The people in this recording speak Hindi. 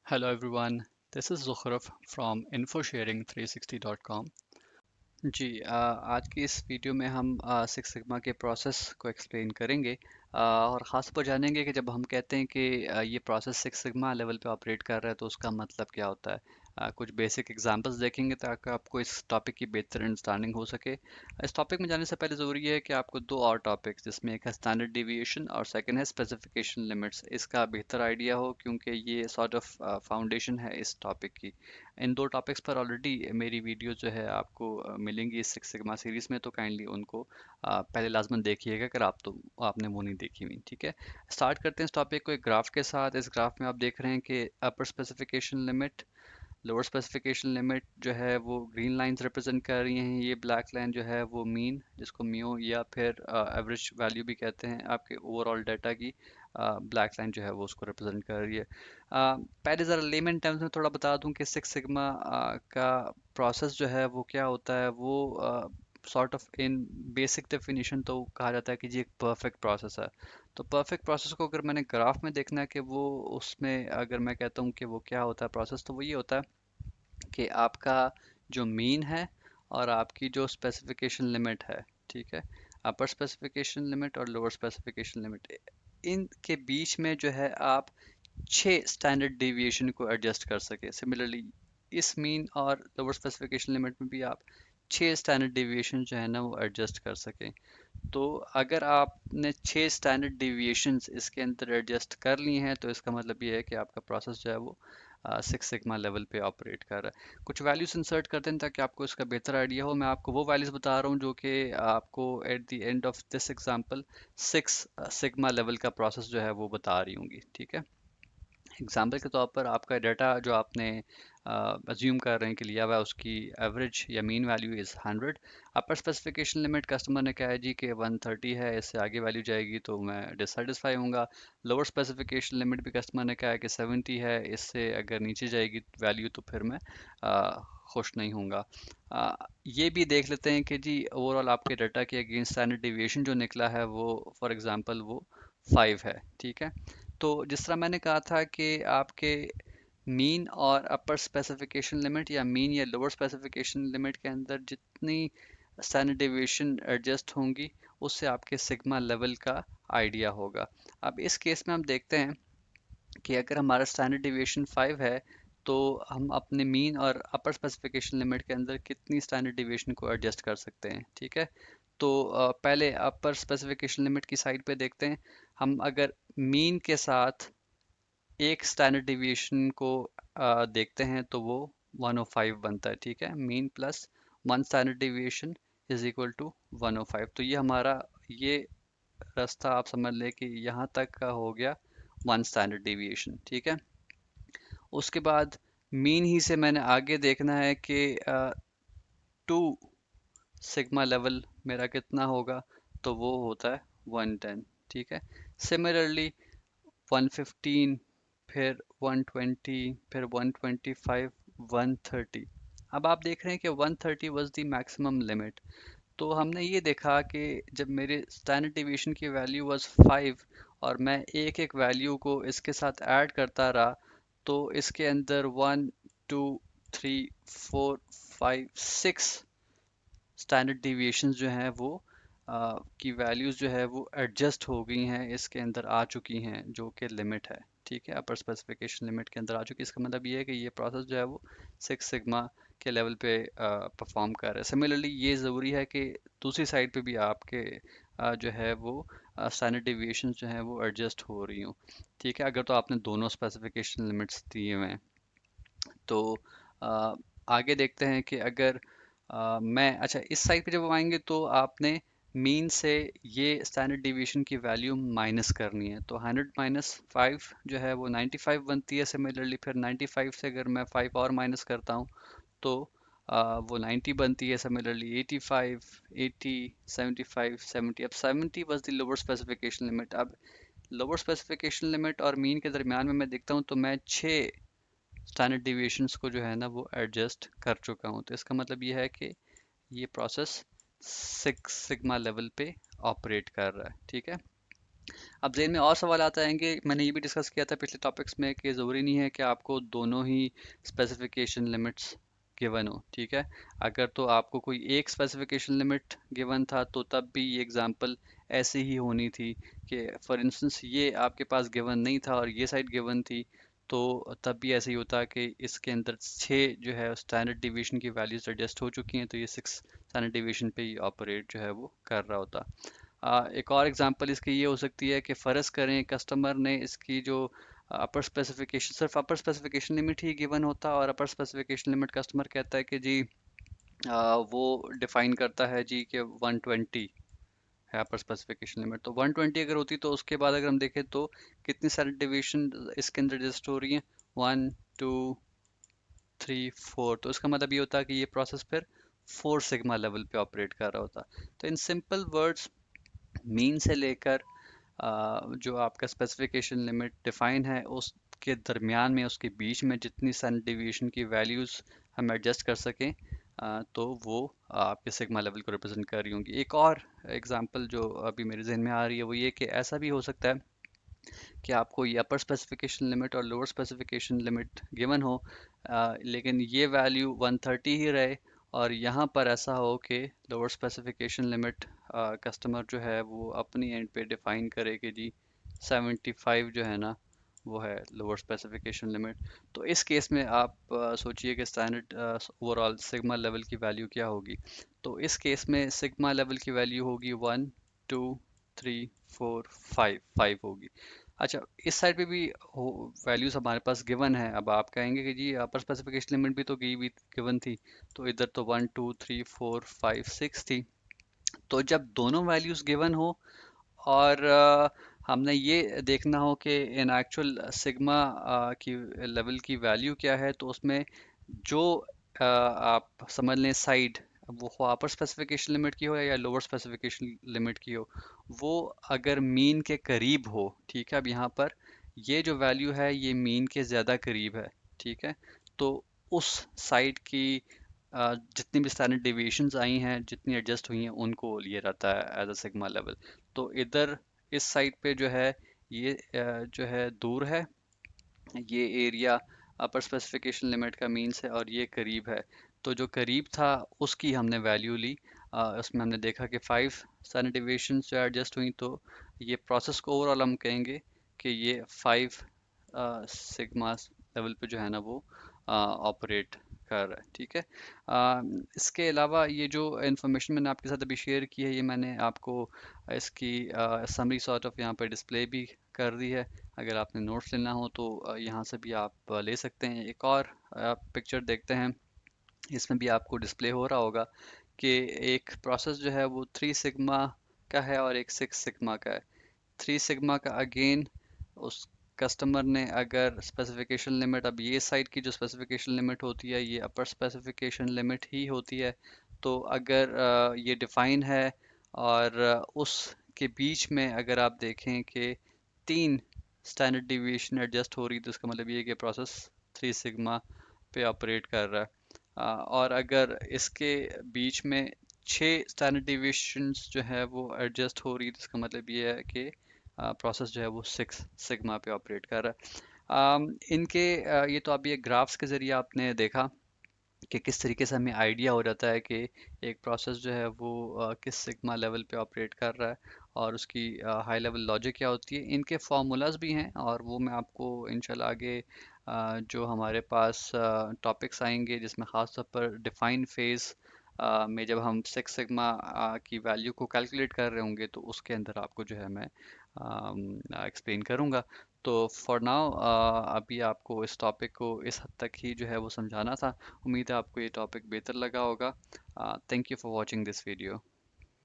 Hello everyone, this is Zukhruf from infosharing360.com। जी आज की इस वीडियो में हम सिक्स सिग्मा के प्रोसेस को एक्सप्लेन करेंगे और ख़ास पर जानेंगे कि जब हम कहते हैं कि ये प्रोसेस सिक्स सिग्मा लेवल पे ऑपरेट कर रहा है तो उसका मतलब क्या होता है। कुछ बेसिक एग्जांपल्स देखेंगे ताकि आपको इस टॉपिक की बेहतर अंडरस्टैंडिंग हो सके। इस टॉपिक में जाने से पहले ज़रूरी है कि आपको दो और टॉपिक्स, जिसमें एक है स्टैंडर्ड डेविएशन और सेकंड है स्पेसिफिकेशन लिमिट्स, इसका बेहतर आइडिया हो, क्योंकि ये सॉर्ट ऑफ फाउंडेशन है इस टॉपिक की। इन दो टॉपिक्स पर ऑलरेडी मेरी वीडियो जो है आपको मिलेंगी इस सिक्स सिग्मा सीरीज में, तो काइंडली उनको पहले लाजमन देखिएगा अगर आपने वो नहीं देखी हुई। ठीक है, स्टार्ट करते हैं इस टॉपिक को एक ग्राफ के साथ। इस ग्राफ में आप देख रहे हैं कि upper specification limit, lower specification limit जो है वो ग्रीन लाइंस रिप्रेजेंट कर रही हैं। ये ब्लैक लाइन जो है वो मीन, जिसको म्यू या फिर एवरेज वैल्यू भी कहते हैं, आपके ओवरऑल डाटा की ब्लैक लाइन जो है वो उसको रिप्रेजेंट कर रही है। पहले ज़रा लेमन टर्म्स में थोड़ा बता दूं कि सिक्स सिग्मा का प्रोसेस जो है वो क्या होता है। वो sort of in basic definition तो कहा जाता है कि जी एक परफेक्ट प्रोसेस है। तो परफेक्ट प्रोसेस को अगर मैंने ग्राफ में देखना है कि वो उसमें अगर मैं कहता हूँ कि वो क्या होता है प्रोसेस, तो वो ये होता है कि आपका जो मीन है और आपकी जो स्पेसिफिकेशन लिमिट है, ठीक है, अपर स्पेसिफिकेशन लिमिट और लोअर स्पेसिफिकेशन लिमिट, इनके बीच में जो है आप छः स्टैंडर्ड डेविएशन को एडजस्ट कर सके। सिमिलरली इस मीन और लोअर स्पेसिफिकेशन लिमिट में भी आप छः स्टैंडर्ड डेविएशन जो है ना वो एडजस्ट कर सकें। तो अगर आपने छः स्टैंडर्ड डेविएशंस इसके अंदर एडजस्ट कर ली हैं तो इसका मतलब ये है कि आपका प्रोसेस जो है वो सिक्स सिग्मा लेवल पे ऑपरेट कर रहा है। कुछ वैल्यूज इंसर्ट करते हैं ताकि आपको इसका बेहतर आइडिया हो। मैं आपको वो वैल्यूज बता रहा हूँ जो कि आपको at the end of this example six sigma level का प्रोसेस जो है वो बता रही होंगी। ठीक है, एग्जाम्पल के तौर पर आपका डाटा जो आपने अज्यूम कर रहे हैं कि लिया हुआ है, उसकी एवरेज या mean value is 100। Upper specification limit customer ने कहा है जी कि 130 है, इससे आगे वैल्यू जाएगी तो मैं डिससेटिस्फाई होऊंगा। लोअर स्पेसिफिकेशन लिमिट भी कस्टमर ने कहा है कि 70 है, इससे अगर नीचे जाएगी वैल्यू तो फिर मैं खुश नहीं होऊंगा। ये भी देख लेते हैं कि जी ओवरऑल आपके डाटा के अगेंस्ट स्टैंडर्ड डिविएशन जो निकला है वो फॉर एग्जांपल वो 5 है। ठीक है, तो जिस तरह मैंने कहा था कि आपके मीन और अपर स्पेसिफिकेशन लिमिट या मीन या लोअर स्पेसिफिकेशन लिमिट के अंदर जितनी स्टैंडर्ड डेविएशन एडजस्ट होंगी उससे आपके सिग्मा लेवल का आइडिया होगा। अब इस केस में हम देखते हैं कि अगर हमारा स्टैंडर्ड डेविएशन 5 है तो हम अपने मीन और अपर स्पेसिफिकेशन लिमिट के अंदर कितनी स्टैंडर्ड डेविएशन को एडजस्ट कर सकते हैं। ठीक है, तो पहले अपर स्पेसिफिकेशन लिमिट की साइड पे देखते हैं। हम अगर मीन के साथ एक स्टैंडर्ड डिवीएशन को देखते हैं तो वो 105 बनता है। ठीक है, mean plus one standard deviation is equal to 105। तो ये हमारा ये रास्ता आप समझ लें कि यहाँ तक का हो गया वन स्टैंडर्ड डिवीएशन। ठीक है, उसके बाद मीन ही से मैंने आगे देखना है कि टू सिग्मा लेवल मेरा कितना होगा, तो वो होता है 110। ठीक है, सिमिलरली 115, फिर 120, फिर 125, 130। अब आप देख रहे हैं कि 130 वाज द मैक्सिमम लिमिट। तो हमने ये देखा कि जब मेरे स्टैंडर्ड डिवीएशन की वैल्यू वाज 5 और मैं एक एक वैल्यू को इसके साथ ऐड करता रहा, तो इसके अंदर 1 2 3 4 5 6 स्टैंडर्ड डिविएशंस जो हैं वो की वैल्यूज़ जो है वो एडजस्ट हो गई हैं, इसके अंदर आ चुकी हैं, जो कि लिमिट है। ठीक है, अपर स्पेसिफिकेशन लिमिट के अंदर आ चुकी है। इसका मतलब ये है कि ये प्रोसेस जो है वो सिक्स सिग्मा के लेवल पे परफॉर्म कर रहा है। सिमिलरली ये ज़रूरी है कि दूसरी साइड पे भी आपके जो है वो स्टैंडर्ड डिविएशंस जो हैं वो एडजस्ट हो रही हूँ। ठीक है, अगर तो आपने दोनों स्पेसिफिकेशन लिमिट्स दिए हुए हैं तो अ, आगे देखते हैं कि अगर मैं अच्छा इस साइड पे जब हम आएंगे तो आपने मीन से ये स्टैंडर्ड डिवीएशन की वैल्यू माइनस करनी है। तो 100 माइनस 5 जो है वो 95 बनती है। सिमिलरली फिर 95 से अगर मैं 5 और माइनस करता हूँ तो वो 90 बनती है। सिमिलरली 85, 80, 75, 70। अब 70 was the lower specification limit. अब लोअर स्पेसिफिकेशन लिमिट और मीन के दरमियान में मैं देखता हूँ तो मैं 6 स्टैंडर्ड डिविएशंस को जो है ना वो एडजस्ट कर चुका हूँ। तो इसका मतलब ये है कि ये प्रोसेस सिक्स सिग्मा लेवल पे ऑपरेट कर रहा है। ठीक है, अब जेन में और सवाल आता है कि मैंने ये भी डिस्कस किया था पिछले टॉपिक्स में कि ज़रूरी नहीं है कि आपको दोनों ही स्पेसिफिकेशन लिमिट्स गिवन हो, ठीक है। अगर तो आपको कोई एक स्पेसिफिकेशन लिमिट गिवन था तो तब भी ये एग्जांपल ऐसे ही होनी थी कि फॉर इंस्टेंस ये आपके पास गिवन नहीं था और ये साइड गिवन थी, तो तब भी ऐसे ही होता कि इसके अंदर 6 जो है स्टैंडर्ड डिवीजन की वैल्यूज एडजस्ट हो चुकी हैं, तो ये 6 स्टैंडर्ड डिवीजन पे ही ऑपरेट जो है वो कर रहा होता। एक और एग्जांपल इसकी ये हो सकती है कि फ़र्ज़ करें कस्टमर ने इसकी जो अपर स्पेसिफिकेशन, सिर्फ अपर स्पेसिफिकेशन लिमिट ही गिवन होता और अपर स्पेसिफिकेशन लिमिट कस्टमर कहता है कि जी वो डिफाइन करता है जी कि 120 है अपर स्पेसिफिकेशन लिमिट। तो 120 अगर होती तो उसके बाद अगर हम देखें तो कितनी सारी डिवीजन इसके अंदर रजिस्ट हो रही हैं, 1 2 3 4। तो इसका मतलब ये होता है कि ये प्रोसेस फिर 4 सिग्मा लेवल पे ऑपरेट कर रहा होता। तो इन सिंपल वर्ड्स, मीन से लेकर जो आपका स्पेसिफिकेशन लिमिट डिफाइन है उसके दरमियान में, उसके बीच में जितनी स्टैंडर्ड डिवीएशन की वैल्यूज़ हम एडजस्ट कर सकें, तो वो आपके सिग्मा लेवल को रिप्रेजेंट कर रही होंगी। एक और एग्जांपल जो अभी मेरे जहन में आ रही है वो ये कि ऐसा भी हो सकता है कि आपको ये अपर स्पेसिफिकेशन लिमिट और लोअर स्पेसिफिकेशन लिमिट गिवन हो, लेकिन ये वैल्यू 130 ही रहे, और यहाँ पर ऐसा हो कि लोअर स्पेसिफिकेशन लिमिट कस्टमर जो है वो अपनी एंड पे डिफाइन करे कि जी 75 जो है ना वो है लोअर स्पेसिफिकेशन लिमिट। तो इस केस में आप सोचिए कि स्टैंडर्ड ओवरऑल सिग्मा लेवल की वैल्यू क्या होगी। तो इस केस में सिग्मा लेवल की वैल्यू होगी 1 2 3 4 5 होगी। अच्छा, इस साइड पे भी वैल्यूज हमारे पास गिवन है। अब आप कहेंगे कि जी अपर स्पेसिफिकेशन लिमिट भी तो गिवन थी, तो इधर तो 1 2 3 4 5 6 थी। तो जब दोनों वैल्यूज गिवन हो और हमने ये देखना हो कि इन एक्चुअल सिग्मा की लेवल की वैल्यू क्या है, तो उसमें जो आप समझ लें साइड, वो अपर स्पेसिफिकेशन लिमिट की हो या लोअर स्पेसिफिकेशन लिमिट की हो, वो अगर मीन के करीब हो, ठीक है। अब यहाँ पर ये जो वैल्यू है ये मीन के ज़्यादा करीब है, ठीक है। तो उस साइड की जितनी भी स्टैंडर्ड डेविएशंस आई हैं, जितनी एडजस्ट हुई हैं, उनको लिए रहता है एज अ सिग्मा लेवल। तो इधर इस साइड पे जो है ये जो है दूर है, ये एरिया अपर स्पेसिफिकेशन लिमिट का मीन्स है, और ये करीब है। तो जो करीब था उसकी हमने वैल्यू ली। उसमें हमने देखा कि 5 स्टैंडर्ड डिविएशंस जो एडजस्ट हुई, तो ये प्रोसेस को ओवरऑल हम कहेंगे कि ये 5 सिग्मा लेवल पे जो है ना वो ऑपरेट कर रहा है, ठीक है। इसके अलावा ये जो इन्फॉर्मेशन मैंने आपके साथ अभी शेयर की है, ये मैंने आपको इसकी समरी सॉर्ट ऑफ यहाँ पे डिस्प्ले भी कर दी है। अगर आपने नोट्स लेना हो तो यहाँ से भी आप ले सकते हैं। एक और पिक्चर देखते हैं, इसमें भी आपको डिस्प्ले हो रहा होगा कि एक प्रोसेस जो है वो 3 सिग्मा का है और एक 6 सिग्मा का है। 3 सिग्मा का अगेन उस कस्टमर ने अगर स्पेसिफिकेशन लिमिट, अब ये साइड की जो स्पेसिफिकेशन लिमिट होती है ये अपर स्पेसिफिकेशन लिमिट ही होती है। तो अगर ये डिफाइन है और उसके बीच में अगर आप देखें कि 3 स्टैंडर्ड डिविएशन एडजस्ट हो रही, तो इसका मतलब ये है कि प्रोसेस 3 सिग्मा पे ऑपरेट कर रहा है। और अगर इसके बीच में 6 स्टैंडर्ड डिविएशंस जो है वो एडजस्ट हो रही, तो इसका मतलब ये है कि प्रोसेस जो है वो 6 सिग्मा पे ऑपरेट कर रहा है। इनके ये तो अभी एक ग्राफ्स के ज़रिए आपने देखा कि किस तरीके से हमें आइडिया हो जाता है कि एक प्रोसेस जो है वो किस सिग्मा लेवल पे ऑपरेट कर रहा है और उसकी हाई लेवल लॉजिक क्या होती है। इनके फार्मूलाज भी हैं और वो मैं आपको इंशाल्लाह आगे जो हमारे पास टॉपिक्स आएंगे जिसमें ख़ास तौर पर डिफाइन फेज़ में जब हम 6 सिग्मा की वैल्यू को कैलकुलेट कर रहे होंगे, तो उसके अंदर आपको जो है मैं एक्सप्लेन करूँगा। तो फॉर नाउ अभी आपको इस टॉपिक को इस हद तक ही जो है वो समझाना था। उम्मीद है आपको ये टॉपिक बेहतर लगा होगा। Thank you for watching this video.